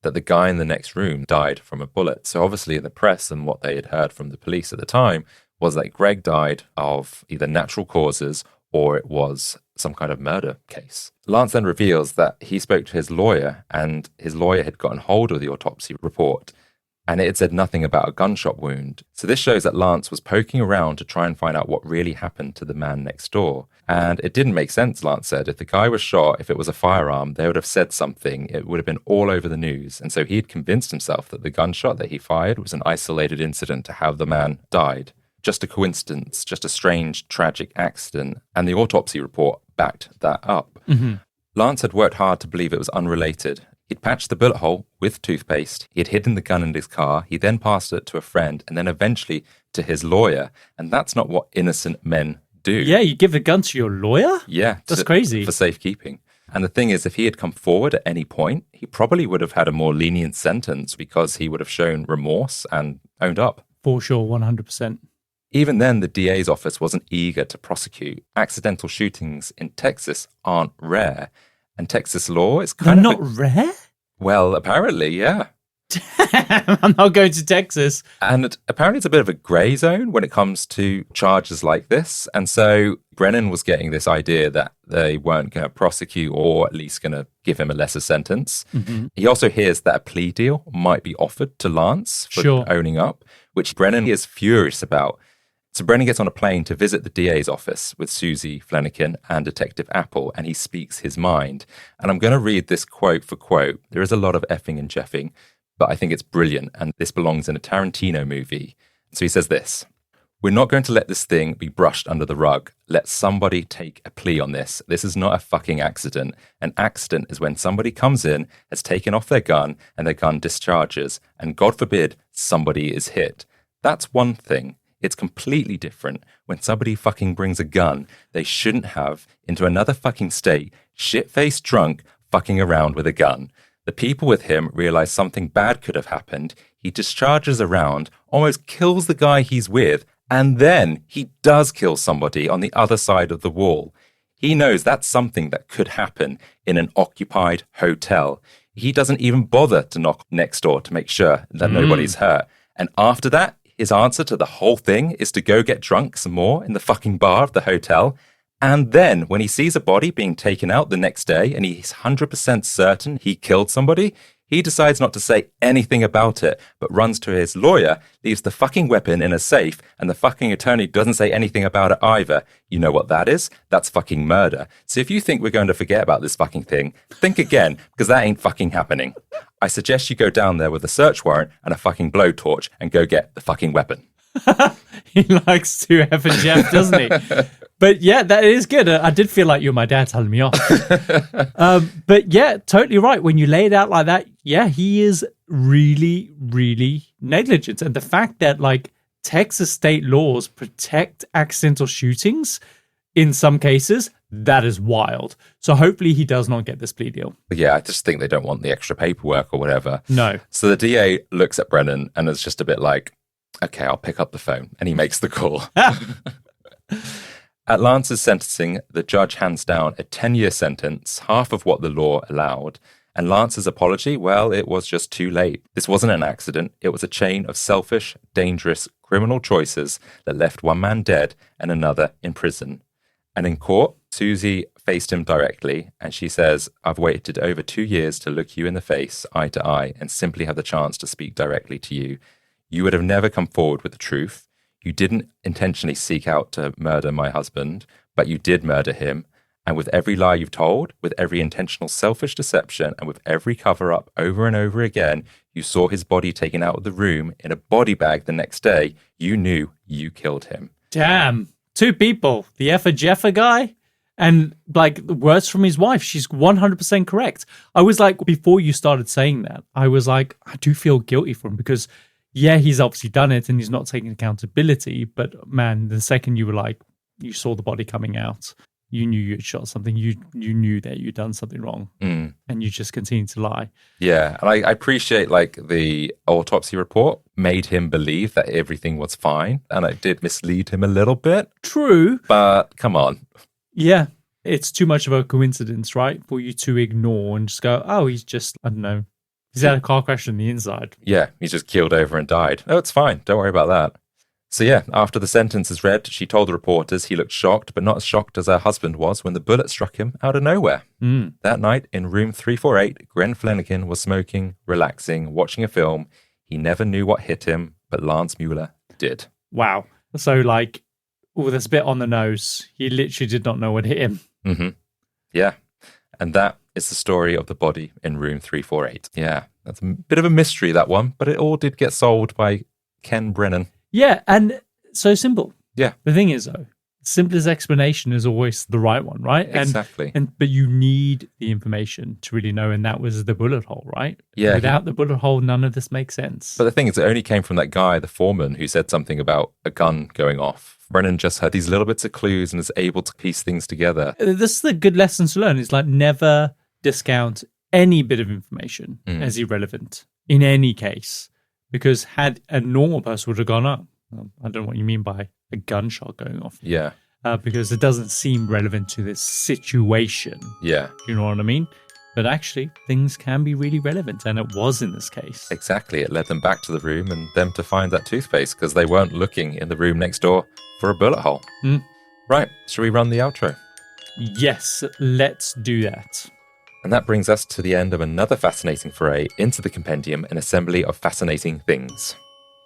that the guy in the next room died from a bullet. So obviously the press and what they had heard from the police at the time was that Greg died of either natural causes or it was some kind of murder case. Lance then reveals that he spoke to his lawyer, and his lawyer had gotten hold of the autopsy report, and it had said nothing about a gunshot wound. So this shows that Lance was poking around to try and find out what really happened to the man next door. And it didn't make sense, Lance said. If the guy was shot, if it was a firearm, they would have said something. It would have been all over the news. And so he had convinced himself that the gunshot that he fired was an isolated incident to how the man died. Just a coincidence, just a strange, tragic accident. And the autopsy report backed that up. Mm-hmm. Lance had worked hard to believe it was unrelated. He'd patched the bullet hole with toothpaste. He had hidden the gun in his car. He then passed it to a friend and then eventually to his lawyer. And that's not what innocent men do. Yeah, you give the gun to your lawyer? Yeah. That's crazy. For safekeeping. And the thing is, if he had come forward at any point, he probably would have had a more lenient sentence because he would have shown remorse and owned up. For sure, 100%. Even then, the DA's office wasn't eager to prosecute. Accidental shootings in Texas aren't rare. And Texas law is kind They're not rare? Well, apparently, yeah. Damn, I'm not going to Texas. And apparently it's a bit of a grey zone when it comes to charges like this. And so Brennan was getting this idea that they weren't going to prosecute or at least going to give him a lesser sentence. Mm-hmm. He also hears that a plea deal might be offered to Lance for owning up, which Brennan is furious about. So Brennan gets on a plane to visit the DA's office with Susie Flanagan and Detective Apple, and he speaks his mind. And I'm going to read this quote for quote. There is a lot of effing and jeffing, but I think it's brilliant, and this belongs in a Tarantino movie. So he says this: "We're not going to let this thing be brushed under the rug. Let somebody take a plea on this. This is not a fucking accident. An accident is when somebody comes in, has taken off their gun, and their gun discharges, and God forbid, somebody is hit. That's one thing. It's completely different when somebody fucking brings a gun they shouldn't have into another fucking state, shit-faced drunk, fucking around with a gun. The people with him realize something bad could have happened. He discharges around, almost kills the guy he's with, and then he does kill somebody on the other side of the wall. He knows that's something that could happen in an occupied hotel. He doesn't even bother to knock next door to make sure that nobody's hurt. And after that, his answer to the whole thing is to go get drunk some more in the fucking bar of the hotel. And then when he sees a body being taken out the next day and he's 100% certain he killed somebody, he decides not to say anything about it, but runs to his lawyer, leaves the fucking weapon in a safe, and the fucking attorney doesn't say anything about it either. You know what that is? That's fucking murder. So if you think we're going to forget about this fucking thing, think again, because that ain't fucking happening. I suggest you go down there with a search warrant and a fucking blowtorch and go get the fucking weapon." He likes to F and Jeff, doesn't he? But yeah, that is good. I did feel like you're my dad telling me off. But yeah, totally right. When you lay it out like that, yeah, he is really, really negligent. And the fact that like Texas state laws protect accidental shootings in some cases, that is wild. So hopefully he does not get this plea deal. Yeah, I just think they don't want the extra paperwork or whatever. No. So the DA looks at Brennan and is just a bit like, okay, I'll pick up the phone. And he makes the call. At Lance's sentencing, the judge hands down a 10-year sentence, half of what the law allowed. And Lance's apology, well, it was just too late. This wasn't an accident. It was a chain of selfish, dangerous, criminal choices that left one man dead and another in prison. And in court, Susie faced him directly, and she says, "I've waited over 2 years to look you in the face, eye to eye, and simply have the chance to speak directly to you. You would have never come forward with the truth. You didn't intentionally seek out to murder my husband, but you did murder him. And with every lie you've told, with every intentional selfish deception, and with every cover-up over and over again, you saw his body taken out of the room in a body bag the next day. You knew you killed him." Damn. 2 people. The Effa Jeffa guy and like words from his wife. She's 100% correct. I was like, before you started saying that, I was like, I do feel guilty for him because yeah, he's obviously done it and he's not taking accountability. But man, the second you were like, you saw the body coming out, you knew you had shot something, you knew that you'd done something wrong, and you just continued to lie. Yeah, and I appreciate like the autopsy report made him believe that everything was fine, and it did mislead him a little bit. True. But come on. Yeah, it's too much of a coincidence, right, for you to ignore and just go, oh, he's just, I don't know, he's had a car crash on the inside. Yeah, he's just keeled over and died. Oh, it's fine. Don't worry about that. So yeah, after the sentence is read, she told the reporters he looked shocked, but not as shocked as her husband was when the bullet struck him out of nowhere. That night in room 348, Greg Flanagan was smoking, relaxing, watching a film. He never knew what hit him, but Lance Mueller did. Wow. So there's a bit on the nose. He literally did not know what hit him. Mm-hmm. Yeah. And that is the story of the body in room 348. Yeah, that's a bit of a mystery, that one, but it all did get solved by Ken Brennan. Yeah, and so simple. Yeah. The thing is, though, simplest explanation is always the right one, right? Exactly. But you need the information to really know, and that was the bullet hole, right? Yeah. Without the bullet hole, none of this makes sense. But the thing is, it only came from that guy, the foreman, who said something about a gun going off. Brennan just had these little bits of clues and is able to piece things together. This is the good lesson to learn. It's like never discount any bit of information as irrelevant in any case. Because had a normal person would have gone up, I don't know what you mean by a gunshot going off. Yeah. Because it doesn't seem relevant to this situation. Yeah. You know what I mean? But actually, things can be really relevant, and it was in this case. Exactly. It led them back to the room and them to find that toothpaste because they weren't looking in the room next door for a bullet hole. Right. Shall we run the outro? Yes, let's do that. And that brings us to the end of another fascinating foray into the compendium, an assembly of fascinating things.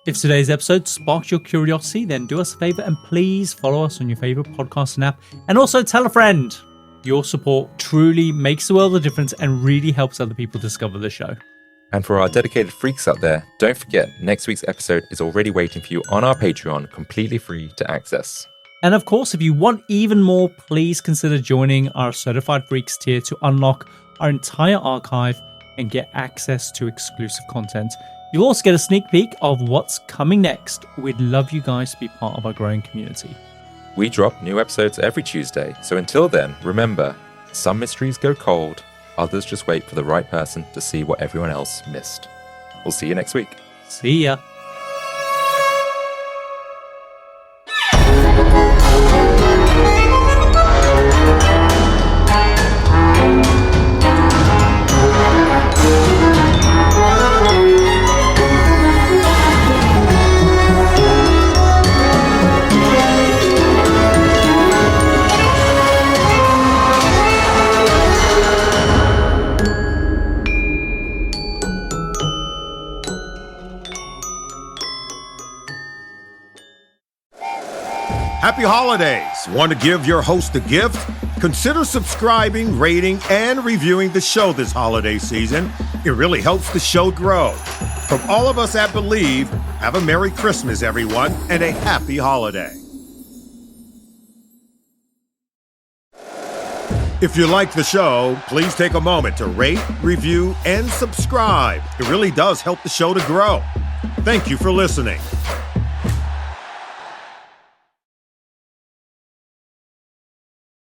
If today's episode sparked your curiosity, then do us a favor and please follow us on your favorite podcasting app. And also tell a friend. Your support truly makes the world a difference and really helps other people discover the show. And for our dedicated freaks out there, don't forget, next week's episode is already waiting for you on our Patreon, completely free to access. And of course, if you want even more, please consider joining our Certified Freaks tier to unlock our entire archive and get access to exclusive content. You'll also get a sneak peek of what's coming next. We'd love you guys to be part of our growing community. We drop new episodes every Tuesday, so until then, remember, some mysteries go cold, others just wait for the right person to see what everyone else missed. We'll see you next week. See ya. Happy holidays! Want to give your host a gift? Consider subscribing, rating, and reviewing the show this holiday season. It really helps the show grow. From all of us at Believe, have a Merry Christmas, everyone, and a Happy Holiday. If you like the show, please take a moment to rate, review, and subscribe. It really does help the show to grow. Thank you for listening.